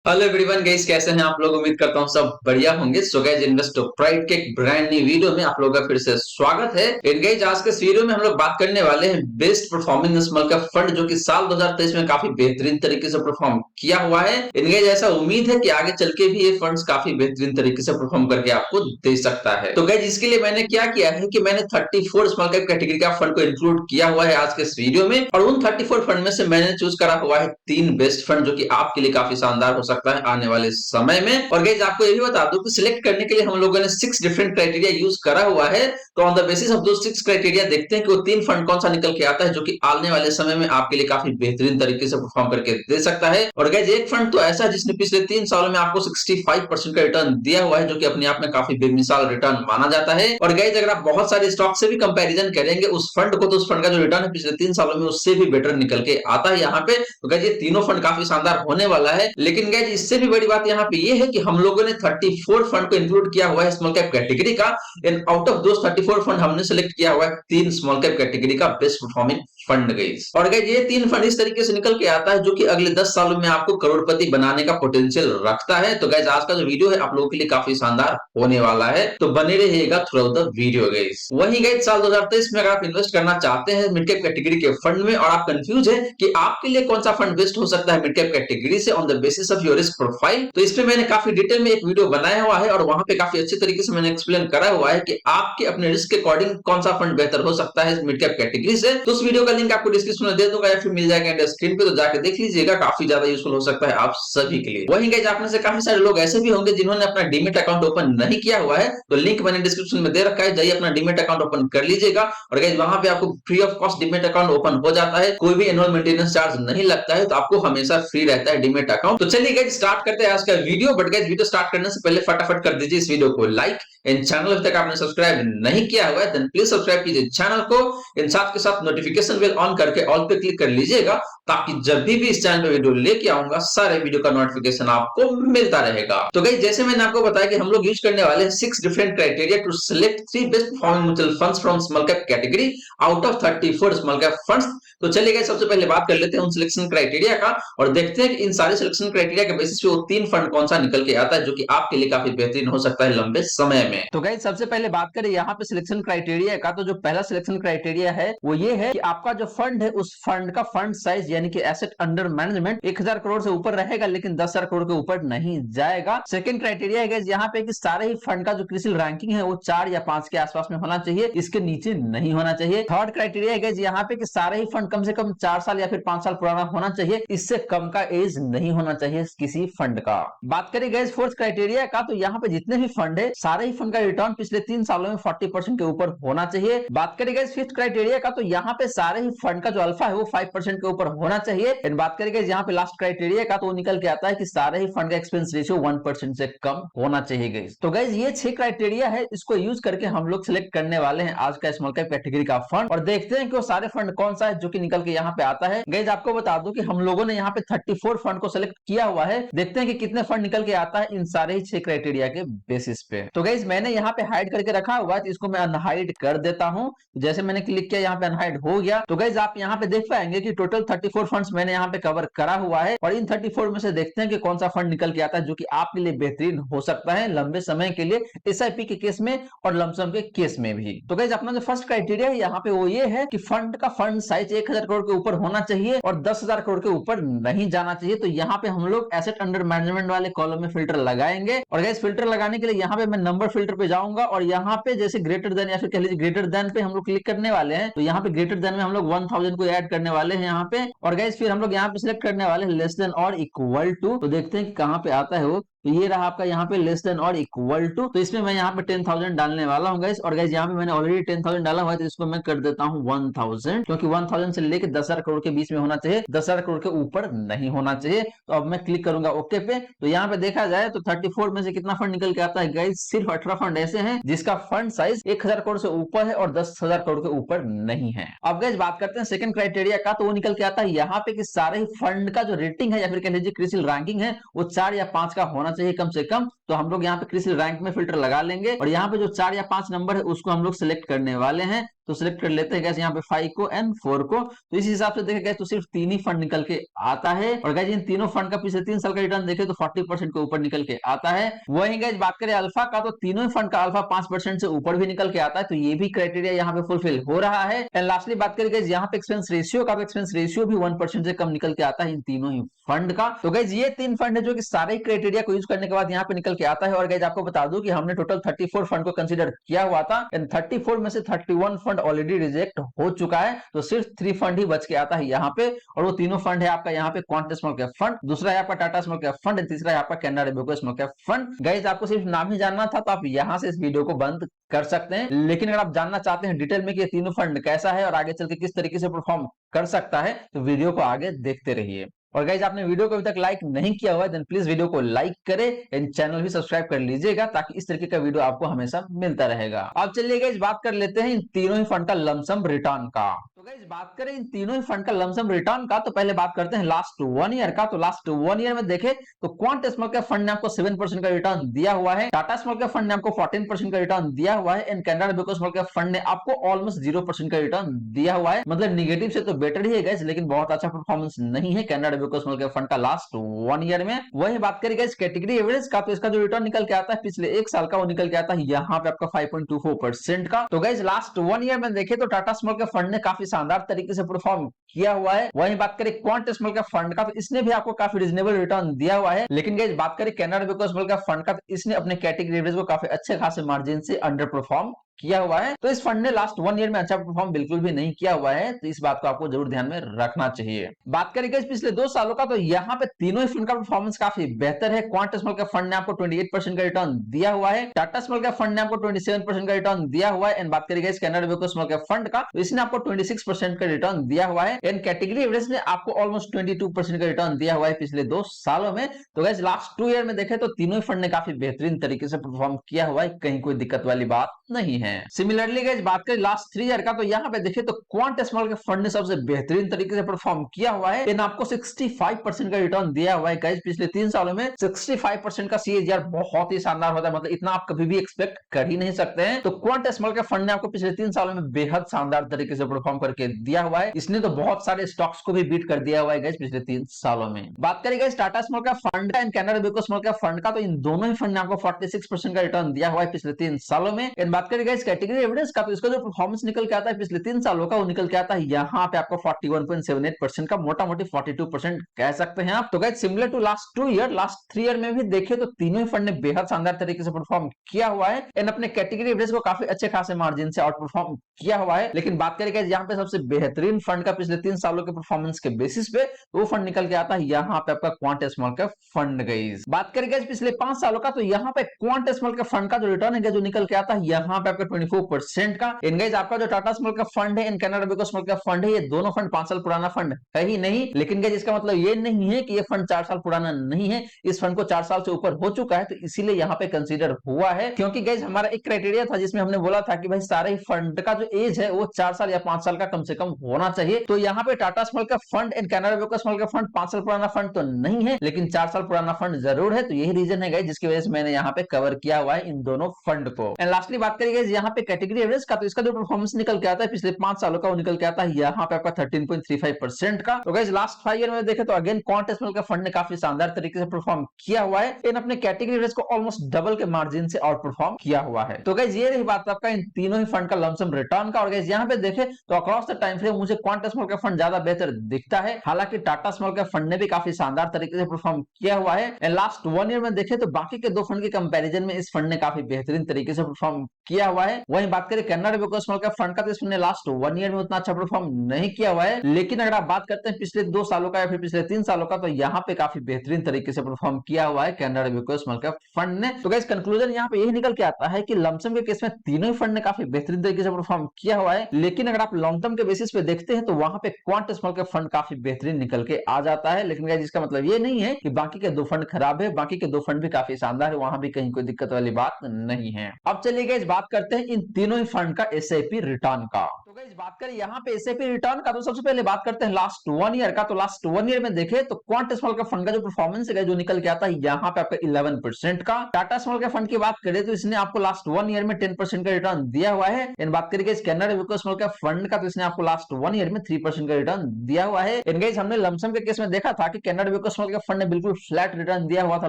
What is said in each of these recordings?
Hello everyone guys, कैसे हैं आप लोग। उम्मीद करता हूं सब बढ़िया होंगे। सो गाइस, इन्वेस्टर प्राइड के एक ब्रांड न्यू वीडियो में आप लोगों का फिर से स्वागत है। इन गाइस, आज के इस वीडियो में हम लोग बात करने वाले हैं best performing small cap fund जो कि साल 2023 में काफी बेहतरीन तरीके से परफॉर्म किया हुआ है। इन गाइस, ऐसा उम्मीद है कि आगे चल के भी ये फंड्स काफी बेहतरीन तरीके से परफॉर्म करके आपको दे सकता है। तो गाइस, इसके लिए मैंने क्या किया है कि मैंने 34 स्मॉल कैप कैटेगरी का फंड को इंक्लूड किया हुआ है आज के इस वीडियो में, और उन 34 फंड में से मैंने चूज करा हुआ है 3 बेस्ट फंड जो कि आपके लिए काफी शानदार हो सकता है आने वाले समय में। और गाइस, आपको ये भी बता दूं कि सिलेक्ट करने के लिए हम लोगों ने 6 डिफरेंट क्राइटेरिया यूज करा हुआ है। तो ऑन द बेसिस ऑफ दो 6 क्राइटेरिया देखते हैं कि वो 3 फंड कौन सा निकल के आता है जो कि आने वाले समय में आपके लिए काफी बेहतरीन तरीके से परफॉर्म करके दे सकता है। और गाइस, एक फंड तो ऐसा है जिसने पिछले 3 सालों में आपको 65% का रिटर्न दिया हुआ है जो कि अपने आप में काफी बेमिसाल रिटर्न माना जाता है। और गाइस, अगर आप बहुत सारे स्टॉक से भी कंपैरिजन करेंगे उस फंड को, तो उस फंड का जो रिटर्न है पिछले 3 सालों में उससे भी बेटर निकल के आता है यहाँ पे। तो गाइस, ये तीनों फंड काफी शानदार होने वाला है। लेकिन गाइस, इससे भी बड़ी बात यहाँ पे ये है कि हम लोगों ने 34 फंड को इंक्लूड किया हुआ है स्मॉल कैप कैटेगरी का। And out of those 34 fund हमने सेलेक्ट किया हुआ है 3 स्मॉल कैप कैटेगरी का बेस्ट परफॉर्मिंग फंड गाइस। और गाइस, ये 3 फंड इस तरीके से निकल के आता है जो कि अगले 10 सालों में आपको करोड़पति बनाने का पोटेंशियल रखता है। तो गाइस, आज का जो वीडियो है आप लोगों के लिए काफी शानदार होने वाला है, तो बने रहिएगा थ्रू द वीडियो गाइस। वहीं गाइस, साल 2023 में अगर आप इन्वेस्ट करना चाहते हैं मिड कैप कैटेगरी के फंड में और आप कंफ्यूज है कि आपके लिए कौन सा फंड बेस्ट हो सकता है मिड कैप कैटेगरी से on the basis of your risk profile, तो इस पे मैंने काफी डिटेल में एक वीडियो बनाया हुआ है और वहां पे काफी अच्छे तरीके से मैंने एक्सप्लेन करा हुआ है कि आपके अपने रिस्क के अकॉर्डिंग कौन सा फंड बेहतर हो सकता है मिड कैप कैटेगरी से। तो उस वीडियो का लिंक आपको डिस्क्रिप्शन में दे दूंगा या फिर मिल जाएगा एंड स्क्रीन पे, तो जाके देख लीजिएगा, काफी ज्यादा यूजफुल हो सकता है आप सभी के लिए। वहीं गाइस, आप में से काफी सारे लोग ऐसे भी होंगे जिन्होंने अपना डीमेट अकाउंट ओपन नहीं किया हुआ है, तो लिंक मैंने डिस्क्रिप्शन में दे रखा है, जाइए अपना डीमेट अकाउंट ओपन कर लीजिएगा। और गाइस, वहां पे आपको free of cost demat account open हो जाता है, कोई भी एनुअल मेंटेनेंस चार्ज नहीं लगता है, तो आपको हमेशा फ्री रहता है डीमेट अकाउंट। तो चलिए गाइस, स्टार्ट करते हैं आज का video. But guys, video start करने से पहले फटाफट कर दीजिए इस वीडियो को लाइक। इन चैनल अभी तक आपने सब्सक्राइब नहीं किया हुआ है देन प्लीज सब्सक्राइब कीजिए चैनल को। इन साथ के साथ नोटिफिकेशन बेल ऑन करके ऑल पे क्लिक कर लीजिएगा, ताकि जब भी इस चैनल पे वीडियो लेके आऊंगा सारे वीडियो का नोटिफिकेशन आपको मिलता रहेगा। तो गाइस, जैसे मैंने आपको बताया कि हम लोग यूज करने वाले हैं 6 different criteria to select 3 best performing mutual funds from small cap category out of 34 small cap funds. तो चलिए गाइस, सबसे पहले बात कर लेते हैं उन सिलेक्शन क्राइटेरिया का और देखते हैं कि इन सारे सिलेक्शन क्राइटेरिया के बेसिस पे वो 3 फंड कौन सा निकल के आता है जो कि आपके लिए काफी बेहतरीन हो सकता है लंबे समय में। तो गाइस, सबसे पहले बात करें यहाँ पे सिलेक्शन क्राइटेरिया का, तो जो पहला सिलेक्शन क्राइटेरिया है वो ये है कि आपका जो फंड है उस फंड का फंड साइज यानी कि एसेट अंडर मैनेजमेंट 1000 करोड़ से ऊपर रहेगा, लेकिन 10,000 करोड़ के ऊपर नहीं जाएगा। सेकंड क्राइटेरिया है यहाँ पे कि सारे ही फंड का जो क्रिसिल रैंकिंग है वो 4 या 5 के आसपास में होना चाहिए, इसके नीचे नहीं होना चाहिए। थर्ड क्राइटेरिया है यहाँ पे कि सारे ही फंड कम से कम 4 साल या फिर 5 साल पुराना होना चाहिए, इससे कम का एज नहीं होना चाहिए किसी फंड का। बात करें गाइस फोर्थ क्राइटेरिया का, तो यहाँ पे जितने भी फंड है सारे ही फंड का रिटर्न पिछले 3 सालों में 40% के ऊपर होना चाहिए। बात करें गाइस फिफ्थ क्राइटेरिया का, तो यहाँ पे सारे ही फंड का जो अल्फा है वो 5% के ऊपर होना चाहिए। एंड बात करें गाइस यहाँ पे लास्ट क्राइटेरिया का, तो वो निकल के आता है कि सारे ही फंड का एक्सपेंस रेशियो 1% से कम होना चाहिए गाइस। तो गाइस, ये 6 क्राइटेरिया है, इसको यूज करके हम लोग सिलेक्ट करने वाले हैं आज का स्मॉल कैप कैटेगरी का फंड और देखते हैं कि वो सारे फंड कौन सा है जो कि निकल के यहाँ पे आता है। गाइस, आपको बता दूं कि हम लोगों ने यहाँ पे 34 फंड को सिलेक्ट किया हुआ है, देखते हैं कि कितने फंड निकल के आता है इन सारे ही 6 क्राइटेरिया के बेसिस पे। तो गाइस, मैंने यहाँ पे हाइड करके रखा हुआ है, तो इसको मैं अनहाइड कर देता हूँ। जैसे मैंने क्लिक किया यहाँ पे अनहाइड हो गया। तो गाइस, आप यहाँ पे देख पाएंगे कि टोटल 34 फंड्स मैंने यहाँ पे कवर करा हुआ है और इन 34 में से देखते हैं कि कौन सा फंड निकल के आता है जो कि आपके लिए बेहतरीन हो सकता है लंबे समय के लिए, एसआईपी के केस में और लमसम के केस में भी। तो गाइस, अपना जो फर्स्ट क्राइटेरिया है यहाँ पे वो ये है कि फंड का फंड साइज 1000 करोड़ के ऊपर होना चाहिए और 10,000 करोड़ के ऊपर नहीं जाना चाहिए। तो यहाँ पे हम लोग एसेट अंडर मैनेजमेंट वाले कॉलम में फिल्टर लगाएंगे और गाइस, फिल्टर लगाने के लिए यहाँ पे मैं नंबर फिल्टर पे जाऊंगा और यहाँ पे जैसे ग्रेटर देन या फिर कह लीजिए ग्रेटर देन पे हम लोग क्लिक करने वाले हैं। तो यहाँ पे ग्रेटर देन में हम लोग 1000 को ऐड करने वाले हैं यहाँ पे, और गाइस फिर हम लोग यहाँ पे सिलेक्ट करने वाले हैं लेस देन और इक्वल टू। तो देखते हैं कि कहाँ पे आता है वो। तो ये रहा आपका यहाँ पे लेस देन और इक्वल टू, तो इसमें मैं यहाँ पे 10,000 डालने वाला हूँ गाइस। और गाइस, यहाँ पे मैंने ऑलरेडी 10,000 डाला हुआ है, तो इसको मैं कर देता हूँ 1000, क्योंकि 1000 से लेके 10,000 करोड़ के बीच में होना चाहिए, 10,000 करोड़ के ऊपर नहीं होना चाहिए। तो अब मैं क्लिक करूंगा ओके पे। तो यहाँ पे देखा जाए तो 34 में से कितना फंड निकल के आता है गाइस, सिर्फ 18 फंड ऐसे हैं जिसका फंड साइज 1000 करोड़ से ऊपर है और 10,000 करोड़ के ऊपर नहीं है। अब गाइस, बात करते हैं सेकंड क्राइटेरिया का, तो वो निकल के आता है यहाँ पे कि सारे ही फंड का जो रेटिंग है या फिर कह लीजिए क्रिसिल रैंकिंग है वो 4 या 5 का होना चाहिए कम से कम। तो हम लोग यहाँ पे क्रिसिल रैंक में फिल्टर लगा लेंगे और यहाँ पे जो 4 या 5 नंबर है उसको हम लोग सिलेक्ट करने वाले हैं। तो सिलेक्ट कर लेते हैं गैस यहाँ पे 5 को एंड 4 को। तो इस हिसाब से देखें गैस तो सिर्फ 3 ही फंड निकल के आता है। और गैस इन तीनों फंड का पिछले 3 साल का रिटर्न देखें तो 40% के ऊपर निकल के आता है। वहीं गैस बात करें अल्फा का, तो तीनों ही फंड का अल्फा 5% से ऊपर भी निकल के आता है। तो ये भी क्राइटेरिया यहाँ पे फुलफिल हो रहा है। एंड लास्टली बात करें गैस यहाँ पे एक्सपेंस रेशियो का, एक्सपेंस रेशियो भी 1% से कम निकल के आता है इन तीनों ही फंड का। तो गैस ये 3 फंड है जो कि सारे क्राइटेरिया को यूज करने के बाद यहाँ पे निकल के आता है। और गैस आपको बता दूं कि हमने टोटल 34 फंड को कंसीडर किया हुआ था एंड 34 में से 31 फंड ऑलरेडी रिजेक्ट हो चुका है। तो सिर्फ 3 फंड ही बच के आता है यहाँ पे, और वो तीनों फंड है आपका यहाँ पे क्वांट स्मॉल कैप फंड, दूसरा है आपका टाटा स्मॉल कैप फंड, तीसरा है आपका Canara Robeco small cap fund. Guys आपको सिर्फ नाम ही जानना था तो आप यहाँ से इस वीडियो को बंद कर सकते हैं। लेकिन अगर आप जानना चाहते हैं डिटेल में कि ये तीनों फंड कैसा है और आगे चल के किस तरीके से परफॉर्म कर सकता है, तो वीडियो को आगे देखते रहिए। और गाइस आपने वीडियो को अभी तक लाइक नहीं किया हुआ है देन प्लीज वीडियो को लाइक करें एंड चैनल भी सब्सक्राइब कर लीजिएगा ताकि इस तरीके का वीडियो आपको हमेशा मिलता रहेगा। अब चलिए गाइस बात कर लेते हैं इन तीनों ही फंड का लमसम रिटर्न का। तो गाइस बात करें इन तीनों ही फंड का लमसम रिटर्न का, तो पहले बात करते हैं लास्ट 1 ईयर का। तो लास्ट 1 ईयर में देखें तो क्वांट स्मॉल कैप फंड ने आपको 7% का रिटर्न दिया हुआ है, टाटा स्मॉल कैप फंड ने आपको 14% का रिटर्न दिया हुआ है and Canara Robeco small cap fund ने आपको ऑलमोस्ट 0% का रिटर्न दिया हुआ है। मतलब निगेटिव से तो बेटर ही है गाइस, लेकिन बहुत अच्छा परफॉर्मेंस नहीं है Canara Robeco small cap fund का लास्ट 1 ईयर में। वही बात करें गाइस कैटेगरी एवरेज का, तो इसका जो रिटर्न निकल के आता है पिछले 1 साल का, वो निकल के आता है यहाँ पे आपका 5.24% का। तो गाइस लास्ट 1 ईयर में देखें तो टाटा स्मॉल कैप फंड ने काफी शानदार तरीके से परफॉर्म किया हुआ है। वहीं बात करें क्वांट स्मॉल कैप फंड का, तो इसने भी आपको काफी रीजनेबल रिटर्न दिया हुआ है। लेकिन गाइस बात करें Canara Robeco small cap fund का, तो इसने अपने कैटेगरी एवरेज को काफी अच्छे खासे मार्जिन से अंडर परफॉर्म किया हुआ है। तो इस फंड ने लास्ट 1 ईयर में अच्छा परफॉर्म बिल्कुल भी नहीं किया हुआ है, तो इस बात को आपको जरूर ध्यान में रखना चाहिए। बात करेंगे इस पिछले 2 सालों का, तो यहाँ पे तीनों ही फंड का परफॉर्मेंस काफी बेहतर है। क्वांट स्मॉल कैप फंड ने आपको 28% का रिटर्न दिया हुआ है, टाटा स्मॉल कैप फंड ने आपको 27% का रिटर्न दिया हुआ है एंड बात करेंगे Canara Robeco small cap fund का, तो इसने आपको 26% का रिटर्न दिया हुआ है एंड कैटेगरी एवरेज ने आपको ऑलमोस्ट 22% का रिटर्न दिया हुआ है पिछले 2 सालों में। तो गाइस लास्ट 2 ईयर में देखें तो तीनों ही फंड ने काफी बेहतरीन तरीके से परफॉर्म किया हुआ है, कहीं कोई दिक्कत वाली बात नहीं है। सिमिलरली बात करें लास्ट 3 ईयर का, तो यहाँ पे देखिए तो क्वांट स्मॉल कैप फंड ने सबसे बेहतरीन तरीके से परफॉर्म किया हुआ है एंड आपको 65% का रिटर्न दिया हुआ है। गाइस पिछले 3 सालों में 65% का सीएजीआर बहुत ही शानदार होता है, मतलब इतना आप कभी भी एक्सपेक्ट कर ही नहीं सकते हैं। तो क्वांट स्मॉल कैप फंड ने आपको पिछले 3 सालों में बेहद शानदार तरीके से परफॉर्म करके दिया हुआ है। इसने तो बहुत सारे स्टॉक्स को भी बीट कर दिया हुआ है गाइस पिछले 3 सालों में। बात करें guys Tata small cap fund and Canara Robeco small cap fund का, तो इन दोनों ही फंड ने आपको 46% का रिटर्न दिया हुआ है पिछले 3 सालों में। एंड बात करें गाइस कैटेगरी एवरेज का, तो इसका जो परफॉर्मेंस निकल के आता है पिछले 3 सालों का, वो निकल के आता है यहाँ पे आपको 41.78% का, मोटा मोटी 42% कह सकते हैं आप। तो guys similar to last 2 year, last 3 year में भी देखे तो तीनों ही फंड ने बेहद शानदार तरीके से परफॉर्म किया हुआ है एंड अपने कैटेगरी एवरेज को काफी अच्छे खासे मार्जिन से आउट परफॉर्म किया हुआ है। लेकिन बात करें यहाँ पे सबसे बेहतरीन फंड का पिछले 3 सालों के परफॉर्मेंस के बेसिस पे, वो फंड निकल के आता है यहाँ पे आपका quant small cap fund. Guys बात करें पिछले 5 सालों का, तो यहाँ पे क्वांट स्मॉल कैप फंड का जो रिटर्न है जो निकल के आता है यहाँ पे आपका 24% का। गाइस आपका जो टाटा स्मॉल कैप फंड है and Canara Robeco small cap fund है, ये दोनों फंड 5 साल पुराना फंड है ही नहीं। लेकिन गाइस इसका मतलब ये नहीं है कि ये फंड 4 साल पुराना नहीं है, इस फंड को 4 साल से ऊपर हो चुका है, तो इसीलिए यहाँ पे कंसीडर हुआ है। क्योंकि गाइस हमारा एक क्राइटेरिया था जिसमें हमने बोला था कि भाई सारे फंड का जो एज है वो 4 साल या 5 साल का कम से कम होना चाहिए। तो यहाँ पे Tata small cap fund and Canara Robeco small cap fund 5 साल पुराना फंड तो नहीं है, लेकिन 4 साल पुराना फंड जरूर है। तो यही रीजन है गाइस जिसकी वजह से मैंने यहाँ पे कवर किया हुआ है इन दोनों फंड को। एंड लास्टली बात करिए यहाँ पे कैटेगरी एवरेज का, तो इसका जो परफॉर्मेंस निकल के आता है पिछले 5 सालों का, वो निकल के आता है यहाँ पे आपका 13.35% का। तो गाइस लास्ट 5 ईयर में देखें तो again quant small cap fund ने काफी शानदार तरीके से परफॉर्म किया हुआ है इन अपने कैटेगरी एवरेज को ऑलमोस्ट डबल के मार्जिन से आउट परफॉर्म किया हुआ है। तो गाइस ये रही बात आपका इन तीनों ही फंड का लमसम रिटर्न का। और गाइस यहाँ पे देखें तो अक्रॉस द टाइम फ्रेम मुझे क्वांट स्मॉल कैप फंड ज्यादा बेहतर दिखता है, हालांकि टाटा स्मॉल कैप फंड ने भी काफी शानदार तरीके से परफॉर्म किया हुआ है। एंड लास्ट 1 ईयर में देखें तो बाकी के 2 फंड के कंपैरिजन में इस फंड ने काफी बेहतरीन तरीके से परफॉर्म किया हुआ है। वहीं बात करें Canara Robeco small cap fund का, तो इसने लास्ट 1 ईयर में उतना अच्छा परफॉर्म नहीं किया हुआ है। लेकिन अगर आप बात करते हैं पिछले 2 सालों का या फिर पिछले 3 सालों का, तो यहाँ पे काफी बेहतरीन तरीके से परफॉर्म किया हुआ है Canara Robeco small cap fund ने। तो गाइस कंक्लूजन यहाँ पे यही निकल के आता है कि लमसम के केस में तीनों ही फंड ने काफी बेहतरीन तरीके से परफॉर्म किया हुआ है। लेकिन अगर आप लॉन्ग टर्म के बेसिस पे देखते हैं तो वहां पे क्वांट स्मॉल कैप फंड काफी बेहतरीन निकल के आ जाता है। लेकिन गाइस इसका मतलब ये नहीं है कि बाकी के 2 फंड खराब है, बाकी के 2 फंड भी काफी शानदार है, वहां भी कहीं कोई दिक्कत वाली बात नहीं है। अब चलिए गाइस बात करते हैं इन तीनों ही फंड का एसआईपी रिटर्न का। तो गाइस बात करें यहाँ पे एसआईपी रिटर्न का, तो सबसे पहले बात करते हैं लास्ट 1 ईयर का। तो लास्ट 1 ईयर में देखे तो क्वांट स्मॉल कैप फंड का जो परफॉर्मेंस है जो निकल के आता है यहाँ पे आपका 11% का। टाटा स्मॉल कैप फंड की बात करें तो इसने आपको लास्ट 1 ईयर में 10% का रिटर्न दिया हुआ है। इन बात करेंगे Canara Vicco small cap fund का, तो इसने आपको लास्ट 1 ईयर में 3% का रिटर्न दिया हुआ है। इन गाइस हमने लमसम के केस में देखा था कि Canara Vicco small cap fund ने बिल्कुल फ्लैट रिटर्न दिया हुआ था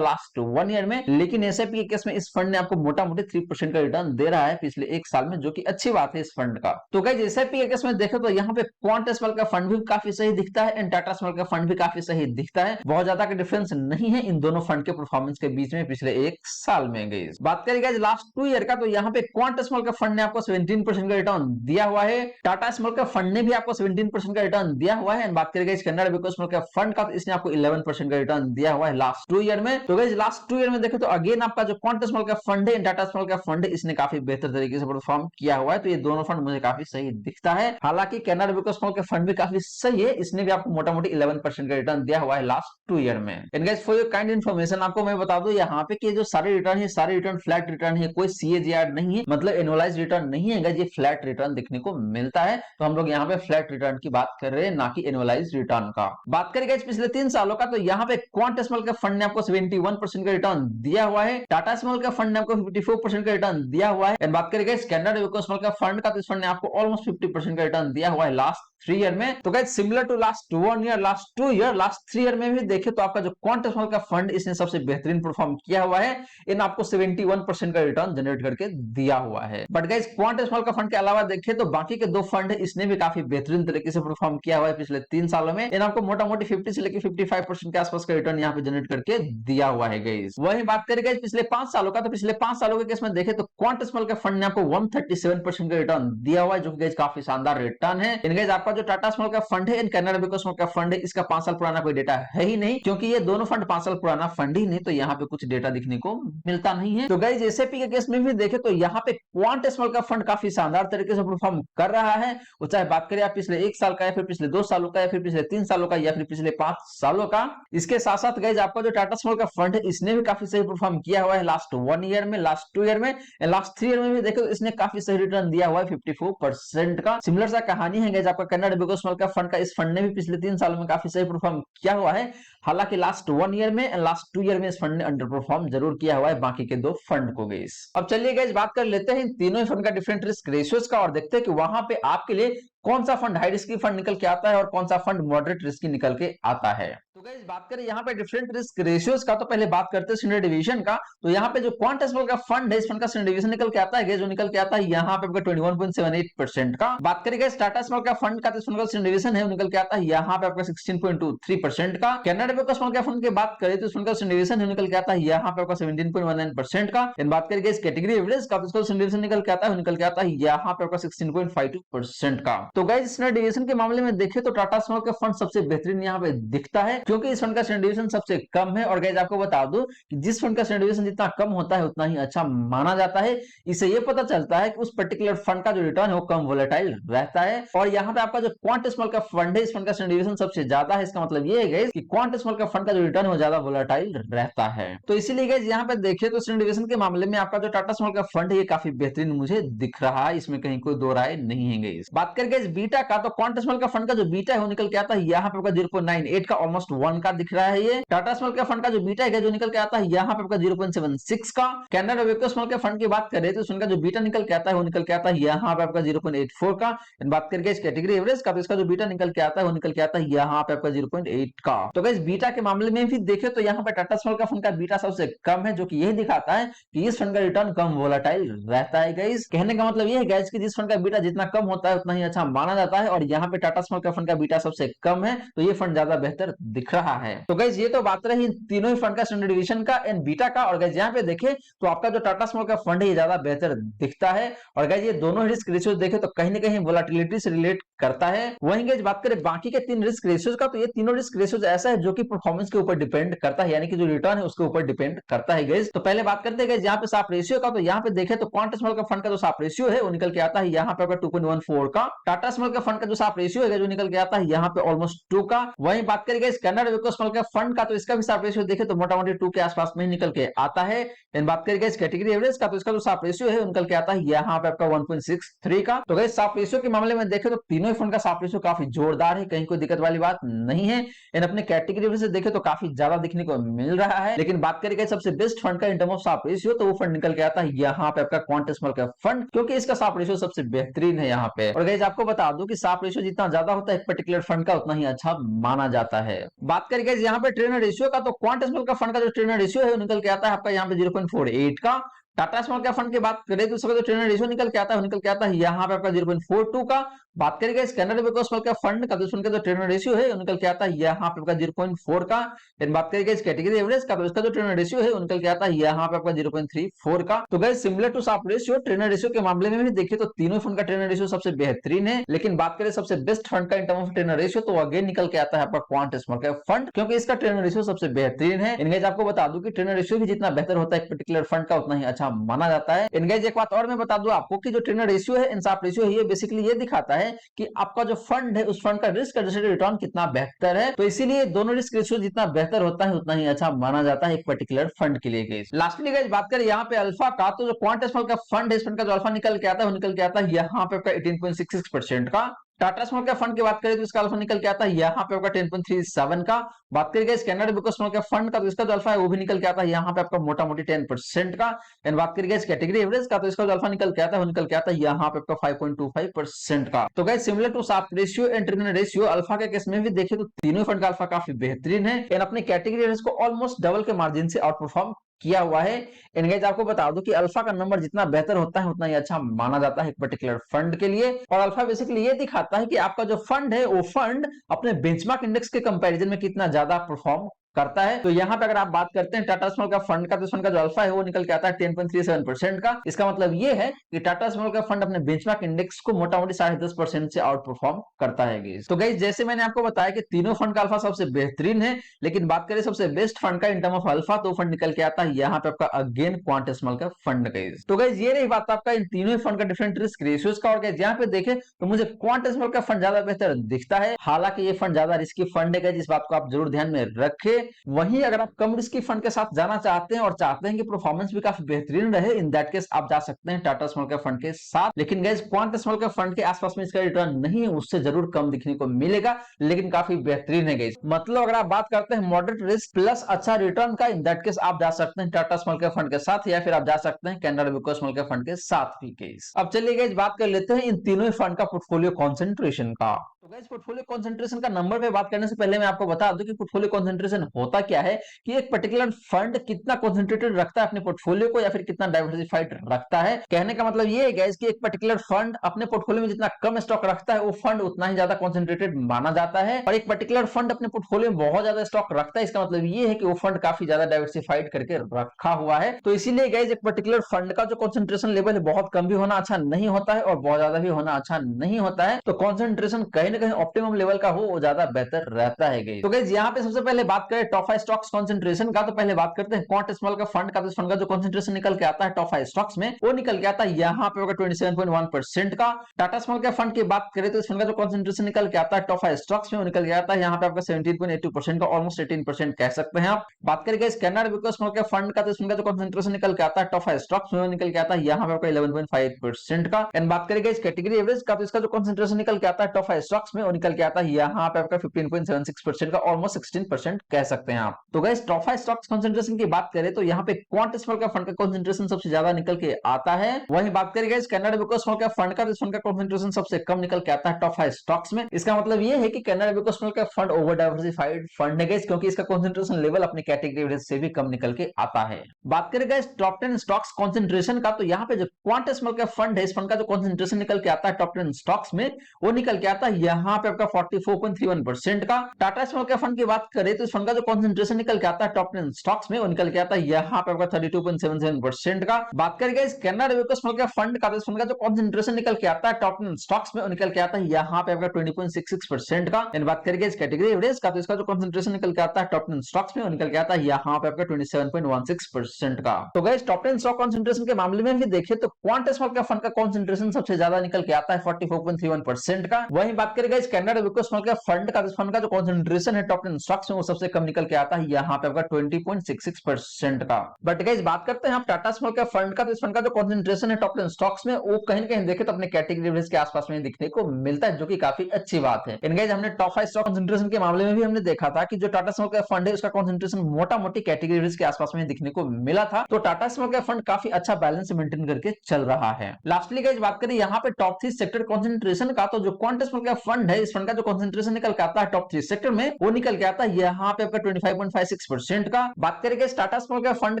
लास्ट 1 ईयर में, लेकिन एसआईपी के केस में इस फंड ने आपको मोटा मोटी 3% का रिटर्न दे रहा है पिछले 1 साल में, जो कि अच्छी बात है इस फंड का। तो गाइस एसआईपी के केस में देखें तो यहाँ पे क्वांट स्मॉल का फंड भी काफी सही दिखता है एंड टाटा स्मॉल का फंड भी काफी सही दिखता है। बहुत ज्यादा का डिफरेंस नहीं है इन दोनों फंड के परफॉर्मेंस के बीच में पिछले 1 साल में। गाइस बात करें गाइस लास्ट 2 ईयर का, तो यहाँ पे क्वांट स्मॉल का फंड ने आपको 17% का रिटर्न दिया हुआ है। टाटा स्मॉल का फंड ने भी आपको 17% का रिटर्न दिया हुआ है। बात करें गाइस कैनरा विको स्मॉल का फंड का, तो इसने आपको 11% का रिटर्न दिया हुआ है लास्ट 2 ईयर में। तो गाइस लास्ट 2 ईयर में देखें तो अगेन आपका जो क्वांट स्मॉल का फंड है टाटा स्मॉल का फंड है, इसने काफी बेहतर तरीके से परफॉर्म किया हुआ है। तो ये दोनों फंड मुझे काफी सही दिखता है। हालांकि कैनरा विको स्मॉल का फंड भी काफी सही है, इसने भी आपको मोटा मोटी 11% का रिटर्न दिया हुआ है लास्ट 2 ईयर में। And guys for your kind information आपको मैं बता दूं यहाँ पे कि जो सारे रिटर्न है सारे रिटर्न फ्लैट रिटर्न है, कोई सीएजीआर नहीं है, मतलब एनुअलाइज रिटर्न नहीं है गाइस, ये फ्लैट रिटर्न देखने को मिलता है। तो हम लोग यहाँ पे फ्लैट रिटर्न की बात कर रहे हैं, ना कि एनुअलाइज रिटर्न का। बात करें गाइस पिछले 3 सालों का, तो यहाँ पे क्वांट स्मॉल का फंड ने आपको 71% का रिटर्न दिया हुआ है। टाटा स्मॉल का फंड ने आपको 54% का रिटर्न दिया हुआ है। एंड बात करें गाइस कैनरा विको स्मॉल का फंड का, तो इस फंड ने आपको ऑलमोस्ट 50% का रिटर्न दिया हुआ है लास्ट 3 ईयर में। तो guys similar to last 1 year, last 2 year, last 3 year में भी देखे तो आपका जो क्वांट स्मॉल का फंड इसने सबसे बेहतरीन परफॉर्म किया हुआ है। इन आपको 71% का रिटर्न जनरेट करके दिया हुआ है। बट गाइस क्वांट स्मॉल का फंड के अलावा देखे तो बाकी के 2 फंड है, इसने भी काफी बेहतरीन तरीके से परफॉर्म किया हुआ है पिछले 3 सालों में। इन आपको मोटा मोटी 50 से लेकर 55% के आसपास का रिटर्न यहाँ पे जनरेट करके दिया हुआ है गाइस। वही बात करें गाइस पिछले 5 सालों का, तो पिछले 5 सालों के केस में देखे तो क्वांट स्मॉल का फंड ने आपको 137% का रिटर्न दिया हुआ है, जो कि गाइस काफी शानदार रिटर्न है। इन गाइस आपका जो टाटा स्मॉल का फंड है, इन कैनरा विको स्मॉल का फंड है, इसका 5 साल पुराना कोई डेटा है ही नहीं, क्योंकि ये दोनों फंड 5 साल पुराना फंड ही नहीं, तो यहाँ पे कुछ डेटा दिखने को मिलता नहीं है। तो गाइस एसआईपी के केस में भी देखे तो यहाँ पे क्वांट स्मॉल का फंड काफी शानदार तरीके से परफॉर्म कर रहा है। वो चाहे बात करें आप पिछले 1 साल का या फिर पिछले 2 सालों का या फिर पिछले 3 सालों का या फिर पिछले 5 सालों का। इसके साथ साथ गाइस आपका जो टाटा स्मॉल का फंड है, इसने भी काफी सही परफॉर्म किया हुआ है लास्ट 1 ईयर में, लास्ट 2 ईयर में, लास्ट 3 ईयर में भी देखे तो इसने काफी सही रिटर्न दिया हुआ है 54% का। सिमिलर सा कहानी है गाइस आपका कैनरा विको स्मॉल का फंड का। इस फंड ने भी पिछले 3 सालों में काफी सही परफॉर्म किया हुआ है। हालांकि लास्ट 1 ईयर में, लास्ट 2 ईयर में इस फंड ने अंडर परफॉर्म जरूर किया हुआ है बाकी के 2 फंड को गाइस। अब चलिए गाइस बात कर लेते हैं इन तीनों फंड का डिफरेंट रिस्क रेशियोज का, और देखते हैं कि वहां पे आपके लिए कौन सा फंड हाई रिस्की फंड निकल के आता है और कौन सा फंड मॉडरेट रिस्की निकल के आता है। तो गाइस बात करें यहाँ पे डिफरेंट रिस्क रेशियोज का, तो पहले बात करते हैं स्टैंडर्ड डिवीजन का। तो यहाँ पे जो क्वांट स्मॉल का फंड है, इस फंड का स्टैंडर्ड डिवीजन निकल के आता है, जो निकल के आता है यहाँ पे 21.78% का। बात करें गाइस टाटा स्मॉल का फंड का, तो इस फंड का स्टैंडर्ड डिवीजन है, निकल के आता है यहाँ पे आपका 16.23% का। कैनरा विको स्मॉल का फंड की बात करें तो इस फंड का स्टैंडर्ड डिवीजन है, निकल के आता है यहाँ पे आपका 17.19% का। बात करें गाइस कैटेगरी एवरेज का, तो इसका स्टैंडर्ड डिवीजन निकल के आता है, निकल के आता है यहाँ पे आपका 16.52% का। तो गाइस स्टैंडर्ड डिवीजन के मामले में देखें तो टाटा स्मॉल का फंड सबसे बेहतरीन यहाँ पे दिखता है, क्योंकि इस फंड का स्टैंडर्ड डिवीजन सबसे कम है। और गाइस आपको बता दूं कि जिस फंड का स्टैंडर्ड डिवीजन जितना कम होता है उतना ही अच्छा माना जाता है। इससे ये पता चलता है कि उस पर्टिकुलर फंड का जो रिटर्न है वो कम वोलेटाइल रहता है। और यहाँ पे आपका जो क्वांट स्मॉल का फंड है, इस फंड का स्टैंडर्ड डिवीजन सबसे ज्यादा है। इसका मतलब ये है गाइस कि क्वांट स्मॉल का फंड का जो रिटर्न है वो ज्यादा वोलेटाइल रहता है। तो इसीलिए गाइस यहाँ पे देखिए तो स्टैंडर्ड डिवीजन के मामले में आपका जो टाटा स्मॉल का फंड है ये काफी बेहतरीन मुझे दिख रहा है, इसमें कहीं कोई दो राय नहीं है गाइस। बात करके इस बीटा का, तो क्वांट स्मॉल का फंड का जो बीटा है वो निकल के आता है यहाँ पे आपका 0.98 का, ऑलमोस्ट 1 का दिख रहा है। ये टाटा स्मॉल का फंड का जो बीटा है जो निकल के आता है यहाँ पे आपका 0.76 का। कैनरा विको स्मॉल के फंड की बात करें तो उसका जो बीटा निकल के आता है वो निकल के आता है यहाँ पे आपका 0.84 का। बात करके इस कैटेगरी एवरेज का, तो इसका जो बीटा निकल के आता है वो निकल के आता है यहाँ पे आपका 0.8 का। तो गाइस बीटा के मामले में भी देखे तो यहाँ पे टाटा स्मॉल का फंड का बीटा सबसे कम है, जो कि यही दिखाता है कि इस फंड का रिटर्न कम वोलेटाइल रहता है गाइस। कहने का मतलब ये है गाइस कि जिस फंड का बीटा जितना कम होता है उतना ही अच्छा माना जाता है, और यहाँ पे टाटा स्मॉल का फंड का बीटा सबसे कम है, तो ये फंड ज्यादा बेहतर दिख रहा है। तो गाइस ये तो बात रही तीनों ही फंड का स्टैंडर्ड डिवीजन का एंड बीटा का। और गाइस यहाँ पे देखे तो आपका जो टाटा स्मॉल का फंड है ये ज्यादा बेहतर दिखता है। और गाइस ये दोनों रिस्क रेशियोज देखे तो कहीं ना कहीं वोलेटिलिटी से रिलेट करता है। वहीं गाइस बात करें बाकी के 3 रिस्क रेशियोज का, तो ये तीनों रिस्क रेशियोज ऐसा है जो कि परफॉर्मेंस के ऊपर डिपेंड करता है, यानी कि जो रिटर्न है उसके ऊपर डिपेंड करता है गाइस। तो पहले बात करते हैं गाइस यहाँ पे साफ रेशियो का। तो यहाँ पे देखे तो क्वांट स्मॉल का फंड का जो साफ रेशियो है वो निकल के आता है यहाँ पे आपका 2.14 का। Tata Tata small cap fund का जो साफ रेशियो है जो निकल के आता है यहाँ पे ऑलमोस्ट 2 का। वहीं बात करेंगे स्टैंडर्ड वेको स्मॉल कैप फंड का, तो इसका भी साफ रेशियो देखे तो मोटा मोटी 2 के आसपास में ही निकल के आता है। एंड बात करेंगे इस कैटेगरी एवरेज का, तो इसका जो साफ रेशियो है निकल के आता है यहाँ पे आपका 1.63 का। तो गाइस साफ रेशियो के मामले में देखे तो तीनों ही फंड का साफ रेशियो काफी जोरदार है, कहीं कोई दिक्कत वाली बात नहीं है। एंड अपने कैटेगरी एवरेज से देखे तो काफी ज्यादा दिखने को मिल रहा है। लेकिन बात करेंगे सबसे बेस्ट फंड का इन टर्म ऑफ साफ रेशियो, तो वो फंड निकल के आता है यहाँ पे आपका क्वांट स्मॉल कैप फंड, क्योंकि इसका साफ रेशियो सबसे बेहतरीन है यहाँ पे। और गाइस आपको बता दूं कि साफ रेशियो जितना ज्यादा होता है एक पर्टिकुलर फंड का, उतना ही अच्छा माना जाता है। बात करेंगे यहाँ पे ट्रेनर रेशियो का, तो क्वांट स्मॉल कैप फंड का जो ट्रेनर रेशियो है निकल के आता है आपका यहाँ पे 0.48 का। टाटा स्मॉल कैप फंड की बात करें तो उसका जो ट्रेनर रेशियो निकल के आता है निकल के आता है यहाँ पे आपका 0.42 का। बात करेंगे स्कैनर वेको स्मॉल कैप फंड का, तो उसका जो ट्रेनर रेशियो है निकल के आता है यहाँ पे आपका 0.4 का। देन बात करेंगे इस कैटेगरी एवरेज का, तो इसका जो ट्रेनर रेशियो है निकल के आता है यहाँ पे आपका 0.34 का। तो गाइस सिमिलर टू साफ रेशियो, ट्रेनर रेशियो के मामले में भी देखिए तो तीनों फंड का ट्रेनर रेशियो सबसे बेहतरीन है। लेकिन बात करें सबसे बेस्ट फंड का in term of trainer ratio, तो अगेन निकल के आता है आपका क्वांट स्मॉल कैप फंड, क्योंकि इसका ट्रेनर रेशियो सबसे बेहतरीन है। इनगेज आपको बता दूं कि ट्रेनर रेशियो भी जितना बेहतर होता है एक पर्टिकुलर फंड का, उतना ही अच्छा माना जाता है। इनगेज एक बात और मैं बता दूं आपको कि जो ट्रेनर रेशियो है इंसाफ रेशियो है, ये बेसिकली ये दिखाता है कि आपका जो फंड है उस फंड का रिस्क एडजस्टेड रिटर्न कितना बेहतर है। तो इसीलिए दोनों रिस्क रेशियो जितना बेहतर होता है उतना ही अच्छा माना जाता है एक पर्टिकुलर फंड के लिए। गाइस लास्टली गाइस बात करें यहाँ पे अल्फा का, तो जो क्वांट स्मॉल का फंड है इस फंड का जो अल्फा निकल के आता है वो निकल के आता है यहाँ पे आपका 18.66% का। टाटा स्मॉल कैप फंड की बात करें तो इसका अल्फा निकल के आता है यहाँ पे आपका 10.37 का। बात करेंगे स्कैनर्ड वेको स्मॉल कैप फंड का, तो इसका जो अल्फा है वो भी निकल के आता है यहाँ पे आपका मोटा मोटी 10% का। एंड बात करेंगे इस कैटेगरी एवरेज का, तो इसका जो अल्फा निकल के आता है वो निकल के आता है यहाँ पे आपका 5.25% का। तो गाइस सिमिलर टू साफ ratio and trainer ratio, alpha के केस में भी देखें तो तीनों फंड का अल्फा काफी बेहतरीन है। एंड अपने कैटेगरी एवरेज को ऑलमोस्ट डबल के मार्जिन से आउट परफॉर्म किया हुआ है। इनगेज आपको बता दूं कि अल्फा का नंबर जितना बेहतर होता है उतना ही अच्छा माना जाता है एक पर्टिकुलर फंड के लिए। और अल्फा बेसिकली ये दिखाता है कि आपका जो फंड है वो फंड अपने बेंचमार्क इंडेक्स के कंपैरिजन में कितना ज्यादा परफॉर्म करता है। तो यहाँ पे अगर आप बात करते हैं टाटा स्मॉल का फंड का, तो फंड का जो अल्फा है वो निकल के आता है 10.37% का। इसका मतलब ये है कि टाटा स्मॉल का फंड अपने बेंचमार्क इंडेक्स को मोटा मोटी 10.5% से आउट परफॉर्म करता है गाइस। तो गाइस जैसे मैंने आपको बताया कि तीनों फंड का अल्फा सबसे बेहतरीन है, लेकिन बात करें सबसे बेस्ट फंड का इन टर्म ऑफ अल्फा, तो फंड निकल के आता है यहाँ पे आपका अगेन क्वांट स्मॉल का फंड गाइस। तो गाइस ये रही बात आपका इन तीनों फंड का डिफरेंट रिस्क रेशियोज का। और गाइस यहाँ पे देखें तो मुझे क्वांट स्मॉल का फंड ज्यादा बेहतर दिखता है, हालांकि ये फंड ज्यादा रिस्की फंड है, जिस बात को आप जरूर ध्यान में रखें। वहीं अगर आप कम रिस्की फंड के साथ जाना चाहते हैं और चाहते हैं कि परफॉर्मेंस भी काफी बेहतरीन रहे, इन दैट केस आप जा सकते हैं टाटा स्मॉल कैप फंड के साथ। लेकिन guys quant small cap fund के आसपास में इसका रिटर्न नहीं है, उससे जरूर कम दिखने को मिलेगा, लेकिन काफी बेहतरीन है गाइस। मतलब अगर आप बात करते हैं मॉडरेट रिस्क प्लस अच्छा रिटर्न का, इन दैट केस आप जा सकते हैं टाटा स्मॉल कैप फंड के साथ, या फिर आप जा सकते हैं कैनरा वेको स्मॉल कैप फंड के साथ भी गाइस। अब चलिए गाइस बात कर लेते हैं इन तीनों फंड का पोर्टफोलियो कॉन्सेंट्रेशन का। तो गाइस पोर्टफोलियो कॉन्सेंट्रेशन का नंबर पे बात करने से पहले मैं आपको बता दूं कि पोर्टफोलियो कॉन्सेंट्रेशन होता क्या है, कि एक पर्टिकुलर फंड कितना कॉन्सेंट्रेटेड रखता है अपने पोर्टफोलियो को, या फिर कितना डाइवर्सिफाइड रखता है। कहने का मतलब ये है गाइस कि एक पर्टिकुलर फंड अपने पोर्टफोलियो में जितना कम स्टॉक रखता है वो फंड उतना ही ज्यादा कॉन्सेंट्रेटेड माना जाता है। और एक पर्टिकुलर फंड अपने पोर्टफोलियो में बहुत ज्यादा स्टॉक रखता है, इसका मतलब ये है कि वो फंड काफी ज्यादा डाइवर्सिफाइड करके रखा हुआ है। तो इसीलिए गाइस एक पर्टिकुलर फंड का जो कॉन्सेंट्रेशन लेवल है बहुत कम भी होना अच्छा नहीं होता है और बहुत ज्यादा भी होना अच्छा नहीं होता है। तो कॉन्सेंट्रेशन कहीं ना कहीं ऑप्टिमम लेवल का हो वो ज्यादा बेहतर रहता है गाइस। तो गाइस यहाँ पे सबसे पहले बात करें टॉप 5 स्टॉक्स कॉन्सेंट्रेशन का, तो पहले बात करते हैं क्वांट स्मॉल का फंड का। तो इस फंड का जो कॉन्सेंट्रेशन निकल के आता है टॉप 5 स्टॉक्स में, वो निकल के आता है यहाँ पे होगा 27.1% का। टाटा स्मॉल का फंड की बात करें तो इस फंड का जो कॉन्सेंट्रेशन निकल के आता है टॉप 5 स्टॉक्स में, वो निकल के आता है यहाँ पे आपका 17.82% का, ऑलमोस्ट 18% कह सकते हैं आप। बात करेंगे कैनरा वेको स्मॉल का फंड का, तो इस फंड का जो कॉन्सेंट्रेशन निकल के आता है टॉप 5 स्टॉक्स में, वो निकल के आता है यहाँ पे आपका 11.5% का। एंड बात करेंगे इस कैटेगरी एवरेज का, तो इसका जो कॉन्सेंट्रेशन निकल के आता है टॉप 5 स्टॉक्स में, वो निकल के आता है यहाँ पे आपका 15.76% का, ऑलमोस्ट 16% कह सकते हैं आप। तो गाइस टॉप 5 स्टॉक्स कॉन्सेंट्रेशन की बात करें तो यहाँ पे क्वांट स्मॉल का फंड का कॉन्सेंट्रेशन सबसे ज्यादा निकल के आता है। वहीं बात करें गाइस कैनरा वेको स्मॉल का फंड का, तो इस फंड का कॉन्सेंट्रेशन सबसे कम निकल के आता है टॉप 5 स्टॉक्स में। इसका मतलब ये है कि कैनरा वेको स्मॉल का फंड ओवर डाइवर्सिफाइड फंड है गाइस, क्योंकि इसका कॉन्सेंट्रेशन लेवल अपनी कैटेगरी एवरेज से भी कम निकल के आता है। बात करें गाइस टॉप 10 स्टॉक्स कॉन्सेंट्रेशन का, तो यहाँ पे जो क्वांट स्मॉल का फंड है इस फंड का जो कॉन्सेंट्रेशन निकल के आता है टॉप 10 स्टॉक्स में, वो निकल के आता है यहाँ पे आपका 44.31% का। टाटा स्मॉल कैप फंड की बात करें तो इस फंड का जो कॉन्सेंट्रेशन निकल के आता है टॉप 10 स्टॉक्स में, वो निकल के आता है यहाँ पे आपका 32.77% का। बात करेंगे इस Canara Robeco small cap fund का, तो इस फंड का जो कॉन्सेंट्रेशन निकल के आता है टॉप 10 स्टॉक्स में, वो निकल के आता है यहाँ पे आपका 20.66% का। एंड बात करेंगे इस कैटेगरी एवरेज का, तो इसका जो कॉन्सेंट्रेशन निकल के आता है टॉप 10 स्टॉक्स में, वो निकल के आता है यहाँ पे आपका 27.16% का। तो गाइस टॉप 10 स्टॉक कॉन्सेंट्रेशन के मामले में भी देखें तो क्वांट स्मॉल कैप फंड का कॉन्सेंट्रेशन सबसे ज्यादा निकल के आता है 44.31% का। वहीं बात करें guys Canara Robeco small cap fund का, इस फंड का जो कॉन्सेंट्रेशन है टॉप 10 स्टॉक्स में, वो सबसे कम निकल के आता है यहाँ पे आपका 20.66% का। बट गाइस बात करते हैं आप टाटा स्मॉल कैप फंड का, तो इस फंड का जो कॉन्सेंट्रेशन है टॉप 10 स्टॉक्स में, वो कहीं ना कहीं देखे तो अपने कैटेगरी एवरेज के आसपास में दिखने को मिलता है, जो कि काफी अच्छी बात है। इन गाइस हमने टॉप 5 स्टॉक कॉन्सेंट्रेशन के मामले में भी हमने देखा था कि जो टाटा स्मॉल कैप फंड है उसका कॉन्सेंट्रेशन मोटा मोटी कैटेगरी एवरेज के आसपास में दिखने को मिला था। तो टाटा स्मॉल कैप फंड काफी अच्छा बैलेंस मेंटेन करके चल रहा है। लास्टली गाइस बात करें यहाँ पे टॉप 3 सेक्टर कॉन्सेंट्रेशन का, तो जो क्वांट स्मॉल कैप फंड है इस फंड का जो कॉन्सेंट्रेशन निकल के आता है टॉप 3 सेक्टर में, वो निकल के आता है यहाँ पे आपका 25.56% का। बात करेंगे टाटा स्मॉल कैप फंड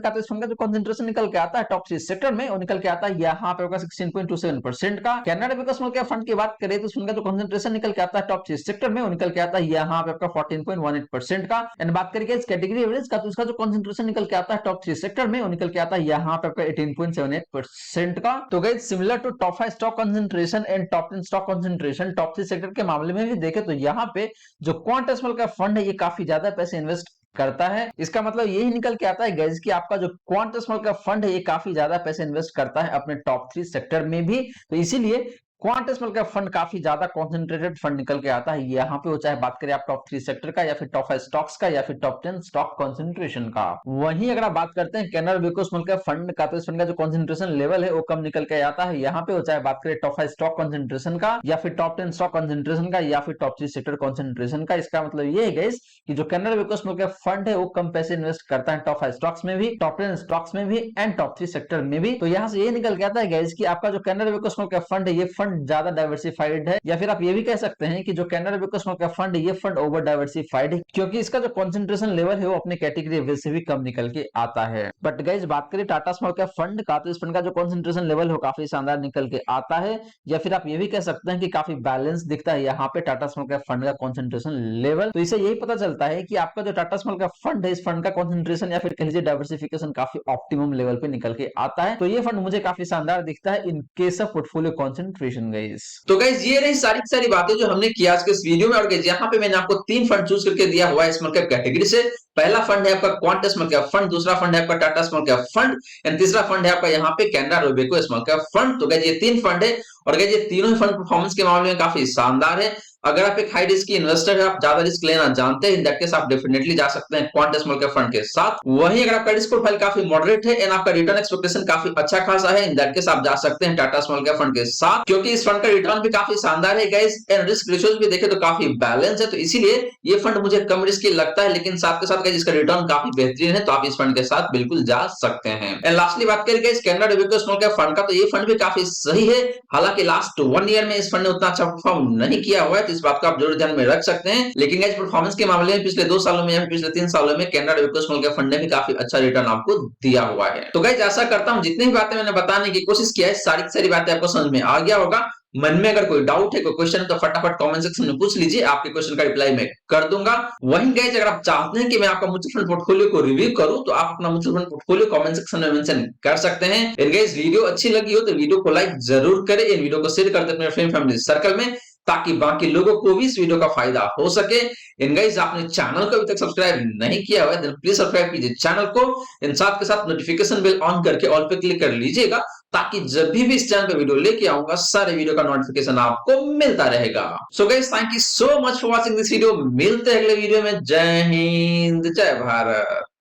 का, तो इस फंड का जो कॉन्सेंट्रेशन निकल के आता है टॉप 3 सेक्टर में, वो निकल के आता है यहाँ पे आपका 16.27% का। Canara Robeco small cap fund की बात करें तो इस फंड का जो कॉन्सेंट्रेशन निकल के आता है टॉप 3 सेक्टर में, वो निकल के आता है यहाँ पे आपका 14.18% का। एंड बात करेंगे इस कैटेगरी एवरेज का, तो इसका जो कॉन्सेंट्रेशन निकल के आता है टॉप 3 सेक्टर में, वो निकल के आता है यहाँ पे आपका 18.78% का। तो guys similar to top 5 stock concentration and top 10 stock concentration, top 3 sector के मामले में भी देखें तो यहाँ पे जो क्वांट स्मॉल कैप फंड है ये काफी ज्यादा पैसे इन्वेस्ट करता है। इसका मतलब यही निकल के आता है गाइस कि आपका जो क्वांट स्मॉल कैप फंड है ये काफी ज्यादा पैसे इन्वेस्ट करता है अपने टॉप 3 सेक्टर में भी। तो इसीलिए क्वांट स्मॉल कैप फंड काफी ज्यादा कॉन्सेंट्रेटेड फंड निकल के आता है यहाँ पे, वो चाहे बात करें आप टॉप 3 सेक्टर का या फिर टॉप 5 स्टॉक्स का या फिर टॉप 10 स्टॉक कॉन्सेंट्रेशन का। वहीं अगर आप बात करते हैं Canara Robeco small cap fund का, तो इस फंड का जो कॉन्सेंट्रेशन लेवल है वो कम निकल के आता है यहाँ पे, वो चाहे बात करें टॉप 5 स्टॉक कॉन्सेंट्रेशन का या फिर टॉप 10 स्टॉक कॉन्सेंट्रेशन का या फिर टॉप 3 सेक्टर कॉन्सेंट्रेशन का। इसका मतलब ये है गाइस कि जो Canara Robeco small cap fund है वो कम पैसे इन्वेस्ट करता है टॉप 5 स्टॉक्स में भी, टॉप 10 स्टॉक्स में भी एंड टॉप 3 सेक्टर में भी। तो यहाँ से ये निकल के आता है गाइस कि आपका जो Canara Robeco small cap fund है ये फंड ज्यादा डाइवर्सिफाइड है, या फिर आप ये भी कह सकते हैं कि जो Canara Robeco small cap fund है ये फंड ओवर डाइवर्सिफाइड है, क्योंकि इसका जो कॉन्सेंट्रेशन लेवल है वो अपने कैटेगरी एवरेज से भी कम निकल के आता है। बट गाइस बात करें टाटा स्मॉल कैप फंड का, तो इस फंड का जो कॉन्सेंट्रेशन लेवल है काफी शानदार निकल के आता है, या फिर आप ये भी कह सकते हैं कि काफी बैलेंस दिखता है यहाँ पे टाटा स्मॉल कैप फंड का कॉन्सेंट्रेशन लेवल। तो इससे यही पता चलता है कि आपका जो टाटा स्मॉल कैप फंड है इस फंड का कॉन्सेंट्रेशन या फिर कह लीजिए डाइवर्सिफिकेशन काफी ऑप्टिमम लेवल पे निकल के आता है। तो ये फंड मुझे काफी शानदार दिखता है in case of portfolio concentration guys. तो गाइस ये रही सारी बातें जो हमने की आज के इस वीडियो में, और गाइस यहाँ पे मैंने आपको 3 फंड चूज करके दिया हुआ है स्मॉल कैप कैटेगरी से। पहला फंड है आपका क्वांट स्मॉल कैप फंड, दूसरा फंड है आपका Tata small cap fund and तीसरा फंड है आपका यहाँ पे Canara Robeco small cap fund. तो गाइस ये 3 फंड है और गाइस ये तीनों ही फंड परफॉर्मेंस के मामले में काफी शानदार है। अगर आप एक हाई रिस्क की इन्वेस्टर है, आप ज्यादा रिस्क लेना जानते हैं, इन दैट केस आप डेफिनेटली जा सकते हैं क्वांट स्मॉल कैप फंड के साथ। वहीं अगर आपका रिस्क प्रोफाइल काफी मॉडरेट है एंड आपका रिटर्न एक्सपेक्टेशन काफी अच्छा खासा है, इन दैट केस आप जा सकते हैं टाटा स्मॉल कैप फंड के साथ, क्योंकि इस फंड का रिटर्न भी काफी शानदार है गाइस एंड रिस्क रेशियोज भी देखें तो काफी बैलेंस है। तो इसीलिए ये फंड मुझे कम रिस्की लगता है, लेकिन साथ के साथ गाइस इसका रिटर्न काफी बेहतरीन है, तो आप इस फंड के साथ बिल्कुल जा सकते हैं। एंड लास्टली बात करें guys Canara Robeco small cap fund का, तो ये फंड भी काफी सही है। हालांकि लास्ट 1 ईयर में इस फंड ने उतना अच्छा परफॉर्म नहीं किया हुआ है, तो इस बात को आप जरूर ध्यान में रख सकते हैं। लेकिन गाइस परफॉर्मेंस के मामले में पिछले 2 सालों में या पिछले 3 सालों में Canara Robeco small cap fund ने भी काफी अच्छा रिटर्न आपको दिया हुआ है। तो गाइस आशा करता हूं जितनी भी बातें मैंने बताने की कोशिश किया है सारी बातें आपको समझ में आ गया होगा। मन में अगर कोई डाउट है, कोई क्वेश्चन है, तो फटाफट कमेंट सेक्शन में पूछ लीजिए, आपके क्वेश्चन का रिप्लाई मैं कर दूंगा। वहीं गाइस अगर आप चाहते हैं कि मैं आपका म्यूचुअल फंड पोर्टफोलियो को रिव्यू करूं, तो आप अपना mutual fund portfolio comment section में मेंशन कर सकते हैं। एंड गाइस वीडियो अच्छी लगी हो तो वीडियो को लाइक जरूर करें, इन वीडियो को शेयर कर दें अपने फ्रेंड फैमिली सर्कल में, ताकि बाकी लोगों को भी इस वीडियो का फायदा हो सके। इन गाइस आपने चैनल को अभी तक सब्सक्राइब नहीं किया हुआ है, देन प्लीज सब्सक्राइब कीजिए चैनल को, इन साथ के साथ नोटिफिकेशन बेल ऑन करके ऑल पे क्लिक कर लीजिएगा, ताकि जब भी इस चैनल पे वीडियो लेके आऊंगा सारे वीडियो का नोटिफिकेशन आपको मिलता रहेगा। So guys thank you so much for watching this video. मिलते हैं अगले वीडियो में। जय हिंद, जय भारत।